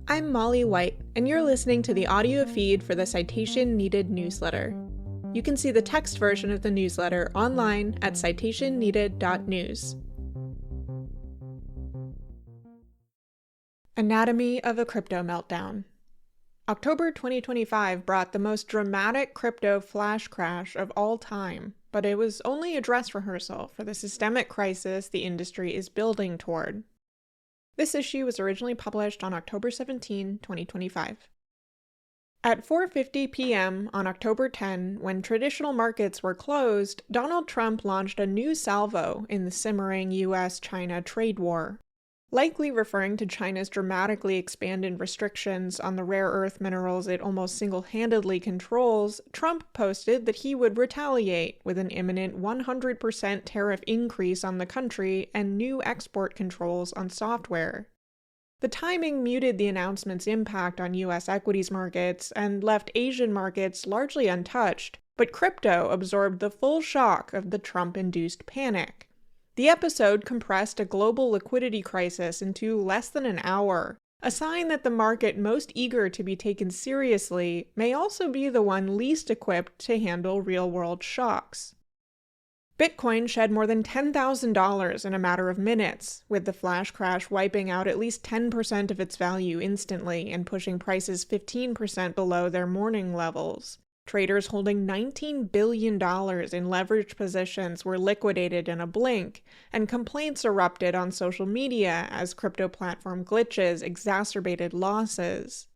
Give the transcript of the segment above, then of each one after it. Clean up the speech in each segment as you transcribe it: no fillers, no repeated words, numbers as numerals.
I'm Molly White, and you're listening to the audio feed for the Citation Needed newsletter. You can see the text version of the newsletter online at citationneeded.news. Anatomy of a Crypto Meltdown. October 2025 brought the most dramatic crypto flash crash of all time, but it was only a dress rehearsal for the systemic crisis the industry is building toward. This issue was originally published on October 17, 2025. At 4:50 p.m. on October 10, when traditional markets were closed, Donald Trump launched a new salvo in the simmering US-China trade war. Likely referring to China's dramatically expanded restrictions on the rare earth minerals it almost single-handedly controls, Trump posted that he would retaliate with an imminent 100% tariff increase on the country and new export controls on software. The timing muted the announcement's impact on US equities markets and left Asian markets largely untouched, but crypto absorbed the full shock of the Trump-induced panic. The episode compressed a global liquidity crisis into less than an hour, a sign that the market most eager to be taken seriously may also be the one least equipped to handle real-world shocks. Bitcoin shed more than $10,000 in a matter of minutes, with the flash crash wiping out at least 10% of its value instantly and pushing prices 15% below their morning levels. Traders holding $19 billion in leveraged positions were liquidated in a blink, and complaints erupted on social media as crypto platform glitches exacerbated losses.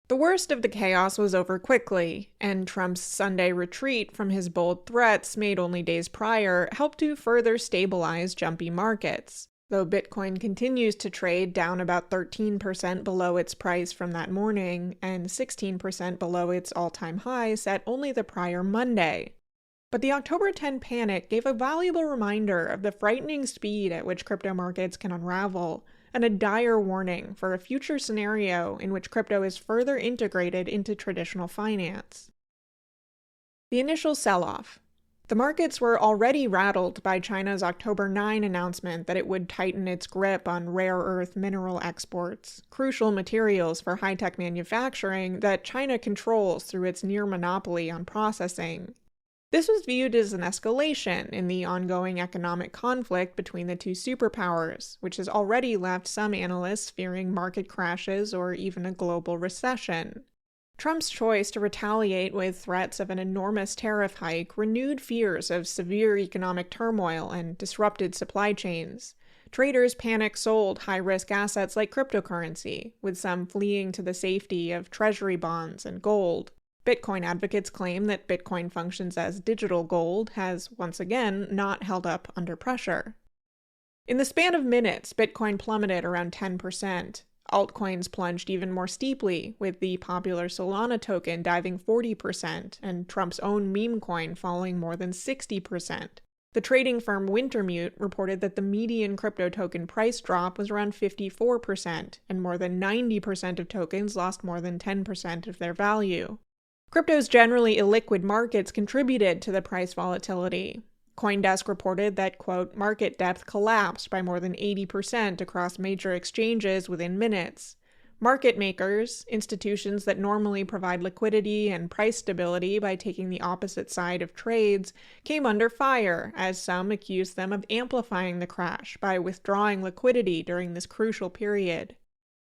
The worst of the chaos was over quickly, and Trump's Sunday retreat from his bold threats made only days prior helped to further stabilize jumpy markets. Though Bitcoin continues to trade down about 13% below its price from that morning and 16% below its all-time high set only the prior Monday. But the October 10 panic gave a valuable reminder of the frightening speed at which crypto markets can unravel, and a dire warning for a future scenario in which crypto is further integrated into traditional finance. The initial sell-off. The markets were already rattled by China's October 9 announcement that it would tighten its grip on rare earth mineral exports, crucial materials for high-tech manufacturing that China controls through its near monopoly on processing. This was viewed as an escalation in the ongoing economic conflict between the two superpowers, which has already left some analysts fearing market crashes or even a global recession. Trump's choice to retaliate with threats of an enormous tariff hike renewed fears of severe economic turmoil and disrupted supply chains. Traders panic sold high-risk assets like cryptocurrency, with some fleeing to the safety of treasury bonds and gold. Bitcoin advocates claim that Bitcoin functions as digital gold has, once again, not held up under pressure. In the span of minutes, Bitcoin plummeted around 10%. Altcoins plunged even more steeply, with the popular Solana token diving 40% and Trump's own meme coin falling more than 60%. The trading firm Wintermute reported that the median crypto token price drop was around 54%, and more than 90% of tokens lost more than 10% of their value. Crypto's generally illiquid markets contributed to the price volatility. CoinDesk reported that, quote, market depth collapsed by more than 80% across major exchanges within minutes. Market makers, institutions that normally provide liquidity and price stability by taking the opposite side of trades, came under fire as some accused them of amplifying the crash by withdrawing liquidity during this crucial period.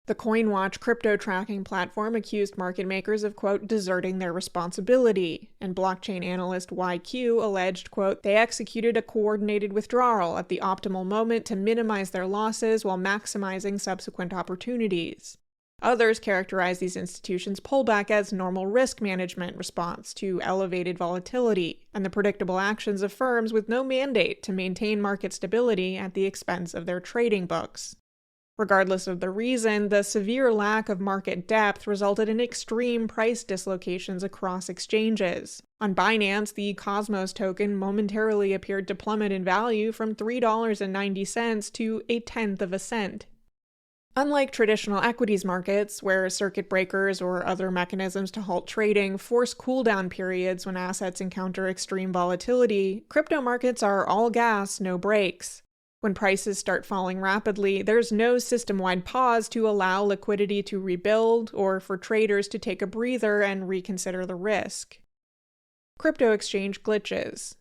The CoinWatch crypto tracking platform accused market makers of, quote, deserting their responsibility, and blockchain analyst YQ alleged, quote, they executed a coordinated withdrawal at the optimal moment to minimize their losses while maximizing subsequent opportunities. Others characterize these institutions' pullback as normal risk management response to elevated volatility and the predictable actions of firms with no mandate to maintain market stability at the expense of their trading books. Regardless of the reason, the severe lack of market depth resulted in extreme price dislocations across exchanges. On Binance, the Cosmos token momentarily appeared to plummet in value from $3.90 to a tenth of a cent. Unlike traditional equities markets, where circuit breakers or other mechanisms to halt trading force cooldown periods when assets encounter extreme volatility, crypto markets are all gas, no brakes. When prices start falling rapidly, there's no system-wide pause to allow liquidity to rebuild or for traders to take a breather and reconsider the risk. Crypto exchange glitches.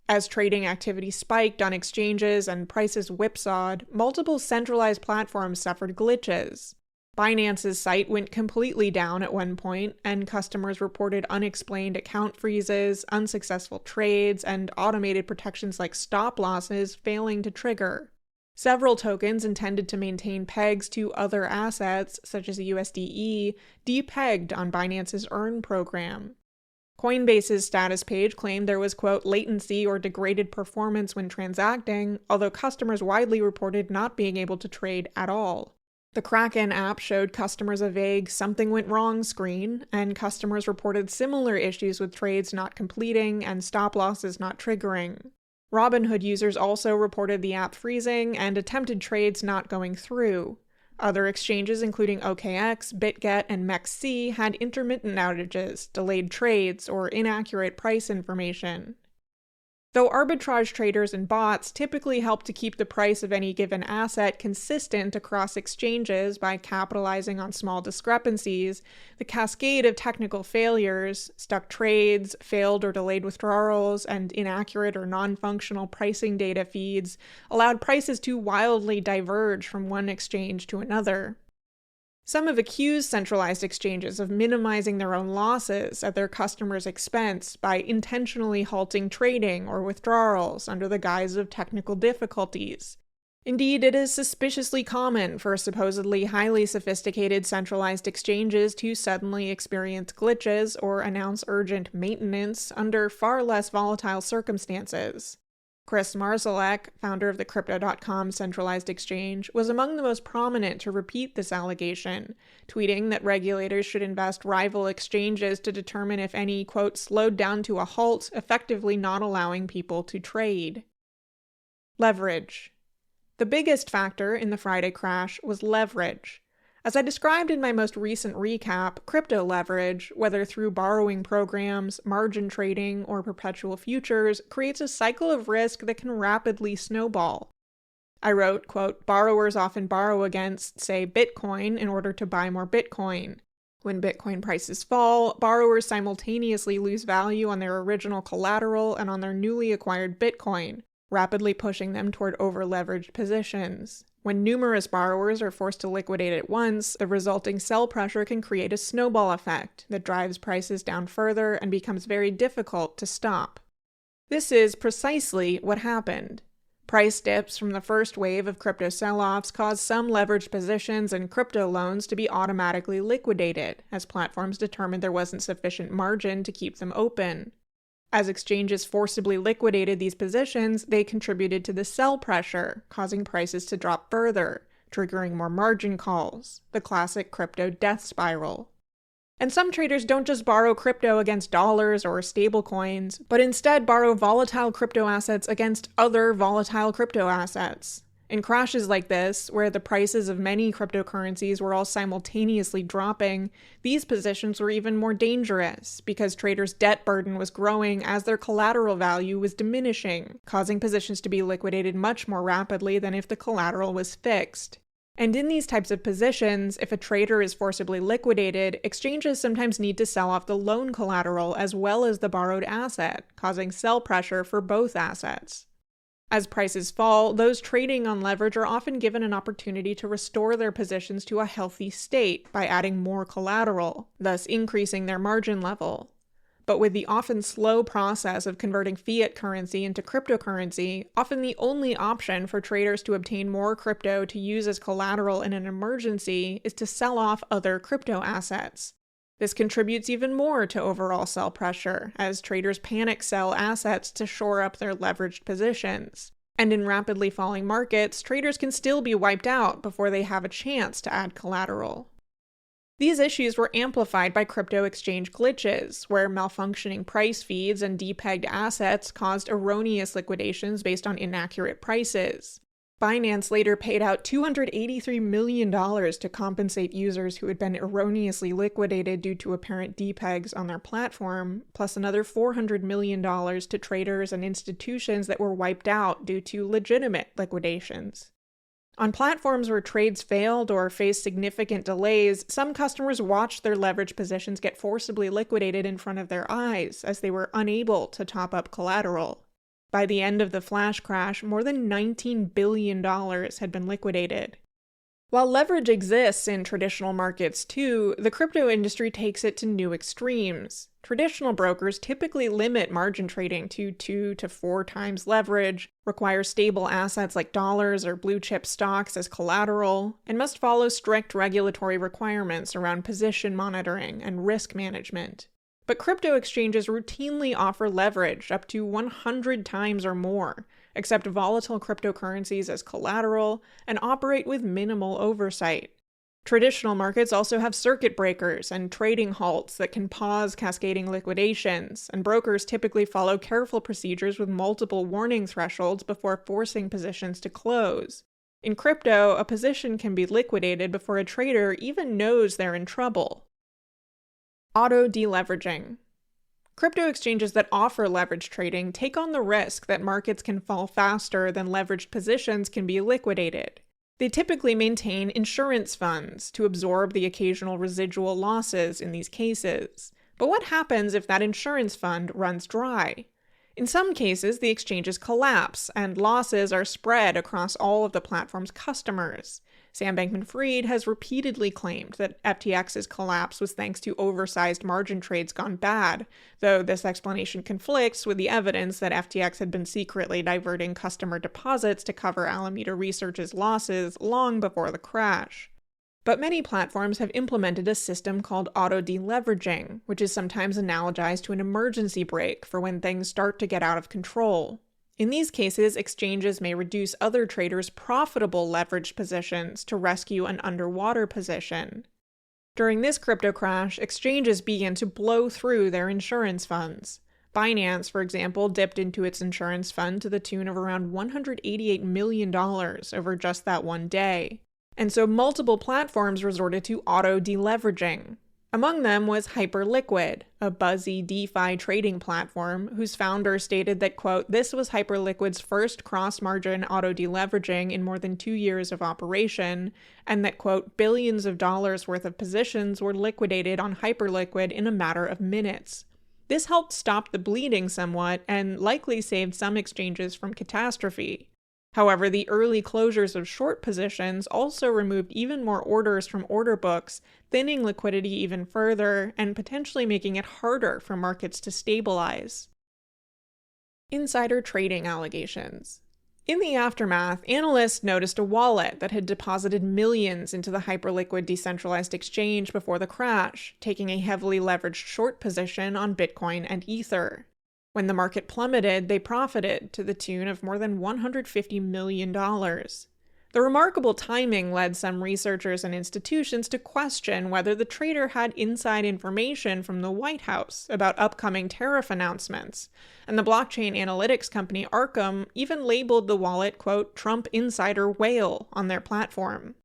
As trading activity spiked on exchanges and prices whipsawed, multiple centralized platforms suffered glitches. Binance's site went completely down at one point, and customers reported unexplained account freezes, unsuccessful trades, and automated protections like stop losses failing to trigger. Several tokens intended to maintain pegs to other assets, such as USDE, depegged on Binance's Earn program. Coinbase's status page claimed there was, quote, latency or degraded performance when transacting, although customers widely reported not being able to trade at all. The Kraken app showed customers a vague "something went wrong" screen, and customers reported similar issues with trades not completing and stop losses not triggering. Robinhood users also reported the app freezing and attempted trades not going through. Other exchanges, including OKX, BitGet, and MEXC, had intermittent outages, delayed trades, or inaccurate price information. Though arbitrage traders and bots typically help to keep the price of any given asset consistent across exchanges by capitalizing on small discrepancies, the cascade of technical failures, stuck trades, failed or delayed withdrawals, and inaccurate or non-functional pricing data feeds allowed prices to wildly diverge from one exchange to another. Some have accused centralized exchanges of minimizing their own losses at their customers' expense by intentionally halting trading or withdrawals under the guise of technical difficulties. Indeed, it is suspiciously common for supposedly highly sophisticated centralized exchanges to suddenly experience glitches or announce urgent maintenance under far less volatile circumstances. Chris Marszalek, founder of the Crypto.com centralized exchange, was among the most prominent to repeat this allegation, tweeting that regulators should invest rival exchanges to determine if any, quote, slowed down to a halt, effectively not allowing people to trade. Leverage. The biggest factor in the Friday crash was leverage. As I described in my most recent recap, crypto leverage, whether through borrowing programs, margin trading, or perpetual futures, creates a cycle of risk that can rapidly snowball. I wrote, quote, borrowers often borrow against, say, Bitcoin in order to buy more Bitcoin. When Bitcoin prices fall, borrowers simultaneously lose value on their original collateral and on their newly acquired Bitcoin, rapidly pushing them toward over-leveraged positions. When numerous borrowers are forced to liquidate at once, the resulting sell pressure can create a snowball effect that drives prices down further and becomes very difficult to stop. This is precisely what happened. Price dips from the first wave of crypto sell-offs caused some leveraged positions and crypto loans to be automatically liquidated, as platforms determined there wasn't sufficient margin to keep them open. As exchanges forcibly liquidated these positions, they contributed to the sell pressure, causing prices to drop further, triggering more margin calls, the classic crypto death spiral. And some traders don't just borrow crypto against dollars or stablecoins, but instead borrow volatile crypto assets against other volatile crypto assets. In crashes like this, where the prices of many cryptocurrencies were all simultaneously dropping, these positions were even more dangerous because traders' debt burden was growing as their collateral value was diminishing, causing positions to be liquidated much more rapidly than if the collateral was fixed. And in these types of positions, if a trader is forcibly liquidated, exchanges sometimes need to sell off the loan collateral as well as the borrowed asset, causing sell pressure for both assets. As prices fall, those trading on leverage are often given an opportunity to restore their positions to a healthy state by adding more collateral, thus increasing their margin level. But with the often slow process of converting fiat currency into cryptocurrency, often the only option for traders to obtain more crypto to use as collateral in an emergency is to sell off other crypto assets. This contributes even more to overall sell pressure, as traders panic sell assets to shore up their leveraged positions. And in rapidly falling markets, traders can still be wiped out before they have a chance to add collateral. These issues were amplified by crypto exchange glitches, where malfunctioning price feeds and depegged assets caused erroneous liquidations based on inaccurate prices. Binance later paid out $283 million to compensate users who had been erroneously liquidated due to apparent depegs on their platform, plus another $400 million to traders and institutions that were wiped out due to legitimate liquidations. On platforms where trades failed or faced significant delays, some customers watched their leveraged positions get forcibly liquidated in front of their eyes as they were unable to top up collateral. By the end of the flash crash, more than $19 billion had been liquidated. While leverage exists in traditional markets too, the crypto industry takes it to new extremes. Traditional brokers typically limit margin trading to 2 to 4 times leverage, require stable assets like dollars or blue chip stocks as collateral, and must follow strict regulatory requirements around position monitoring and risk management. But crypto exchanges routinely offer leverage up to 100 times or more, accept volatile cryptocurrencies as collateral, and operate with minimal oversight. Traditional markets also have circuit breakers and trading halts that can pause cascading liquidations, and brokers typically follow careful procedures with multiple warning thresholds before forcing positions to close. In crypto, a position can be liquidated before a trader even knows they're in trouble. Auto-deleveraging. Crypto exchanges that offer leverage trading take on the risk that markets can fall faster than leveraged positions can be liquidated. They typically maintain insurance funds to absorb the occasional residual losses in these cases. But what happens if that insurance fund runs dry? In some cases, the exchanges collapse, and losses are spread across all of the platform's customers. Sam Bankman-Fried has repeatedly claimed that FTX's collapse was thanks to oversized margin trades gone bad, though this explanation conflicts with the evidence that FTX had been secretly diverting customer deposits to cover Alameda Research's losses long before the crash. But many platforms have implemented a system called auto-deleveraging, which is sometimes analogized to an emergency brake for when things start to get out of control. In these cases, exchanges may reduce other traders' profitable leveraged positions to rescue an underwater position. During this crypto crash, exchanges began to blow through their insurance funds. Binance, for example, dipped into its insurance fund to the tune of around $188 million over just that one day. And so multiple platforms resorted to auto-deleveraging. Among them was Hyperliquid, a buzzy DeFi trading platform whose founder stated that, quote, this was Hyperliquid's first cross-margin auto-deleveraging in more than 2 years of operation, and that, quote, billions of dollars worth of positions were liquidated on Hyperliquid in a matter of minutes. This helped stop the bleeding somewhat and likely saved some exchanges from catastrophe. However, the early closures of short positions also removed even more orders from order books, thinning liquidity even further and potentially making it harder for markets to stabilize. Insider trading allegations. In the aftermath, analysts noticed a wallet that had deposited millions into the Hyperliquid decentralized exchange before the crash, taking a heavily leveraged short position on Bitcoin and Ether. When the market plummeted, they profited to the tune of more than $150 million. The remarkable timing led some researchers and institutions to question whether the trader had inside information from the White House about upcoming tariff announcements, and the blockchain analytics company Arkham even labeled the wallet, quote, Trump Insider Whale on their platform.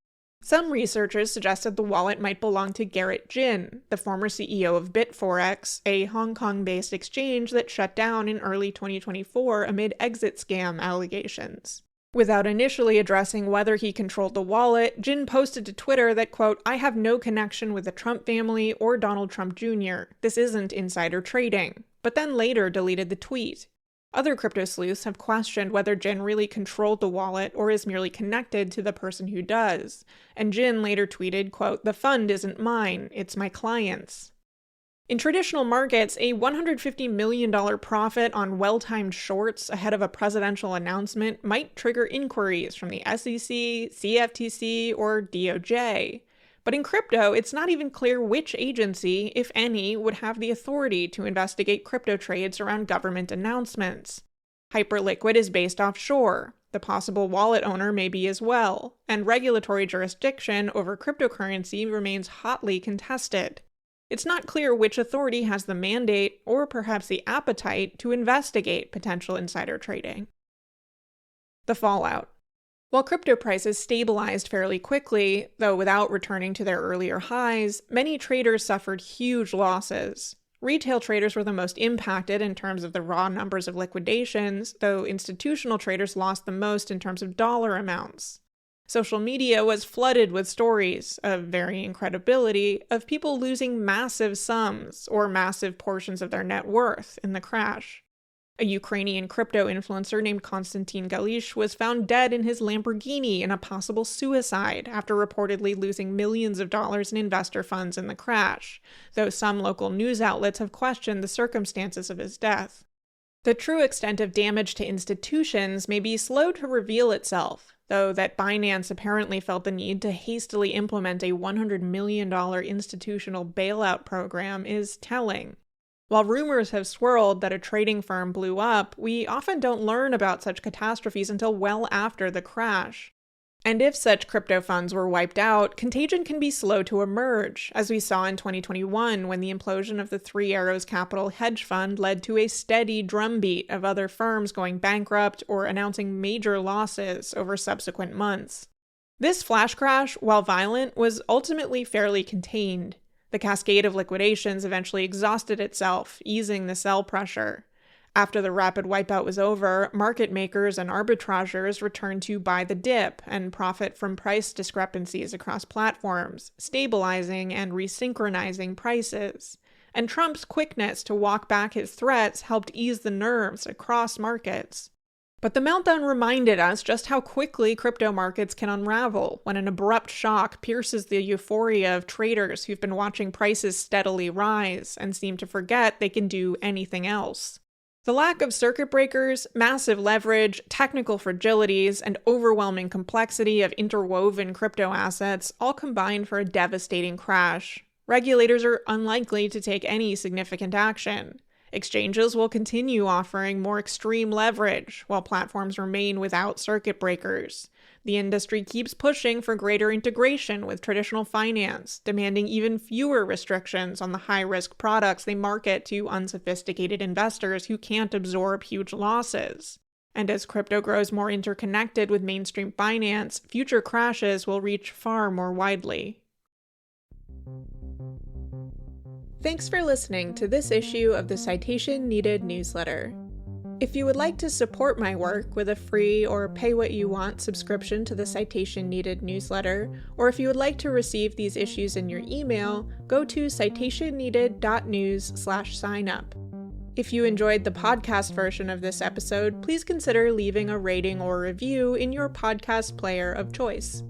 Some researchers suggested the wallet might belong to Garrett Jin, the former CEO of Bitforex, a Hong Kong-based exchange that shut down in early 2024 amid exit scam allegations. Without initially addressing whether he controlled the wallet, Jin posted to Twitter that, quote, I have no connection with the Trump family or Donald Trump Jr. This isn't insider trading, but then later deleted the tweet. Other crypto sleuths have questioned whether Jin really controlled the wallet or is merely connected to the person who does, and Jin later tweeted, quote, the fund isn't mine, it's my client's. In traditional markets, a $150 million profit on well-timed shorts ahead of a presidential announcement might trigger inquiries from the SEC, CFTC, or DOJ. But in crypto, it's not even clear which agency, if any, would have the authority to investigate crypto trades around government announcements. Hyperliquid is based offshore. The possible wallet owner may be as well, and regulatory jurisdiction over cryptocurrency remains hotly contested. It's not clear which authority has the mandate, or perhaps the appetite, to investigate potential insider trading. The fallout. While crypto prices stabilized fairly quickly, though without returning to their earlier highs, many traders suffered huge losses. Retail traders were the most impacted in terms of the raw numbers of liquidations, though institutional traders lost the most in terms of dollar amounts. Social media was flooded with stories, of varying credibility, of people losing massive sums or massive portions of their net worth in the crash. A Ukrainian crypto influencer named Konstantin Galish was found dead in his Lamborghini in a possible suicide after reportedly losing millions of dollars in investor funds in the crash, though some local news outlets have questioned the circumstances of his death. The true extent of damage to institutions may be slow to reveal itself, though that Binance apparently felt the need to hastily implement a $100 million institutional bailout program is telling. While rumors have swirled that a trading firm blew up, we often don't learn about such catastrophes until well after the crash. And if such crypto funds were wiped out, contagion can be slow to emerge, as we saw in 2021 when the implosion of the Three Arrows Capital hedge fund led to a steady drumbeat of other firms going bankrupt or announcing major losses over subsequent months. This flash crash, while violent, was ultimately fairly contained. The cascade of liquidations eventually exhausted itself, easing the sell pressure. After the rapid wipeout was over, market makers and arbitrageurs returned to buy the dip and profit from price discrepancies across platforms, stabilizing and resynchronizing prices. And Trump's quickness to walk back his threats helped ease the nerves across markets. But the meltdown reminded us just how quickly crypto markets can unravel when an abrupt shock pierces the euphoria of traders who've been watching prices steadily rise and seem to forget they can do anything else. The lack of circuit breakers, massive leverage, technical fragilities, and overwhelming complexity of interwoven crypto assets all combined for a devastating crash. Regulators are unlikely to take any significant action. Exchanges will continue offering more extreme leverage, while platforms remain without circuit breakers. The industry keeps pushing for greater integration with traditional finance, demanding even fewer restrictions on the high-risk products they market to unsophisticated investors who can't absorb huge losses. And as crypto grows more interconnected with mainstream finance, future crashes will reach far more widely. Thanks for listening to this issue of the Citation Needed newsletter. If you would like to support my work with a free or pay-what-you-want subscription to the Citation Needed newsletter, or if you would like to receive these issues in your email, go to citationneeded.news/sign-up. If you enjoyed the podcast version of this episode, please consider leaving a rating or review in your podcast player of choice.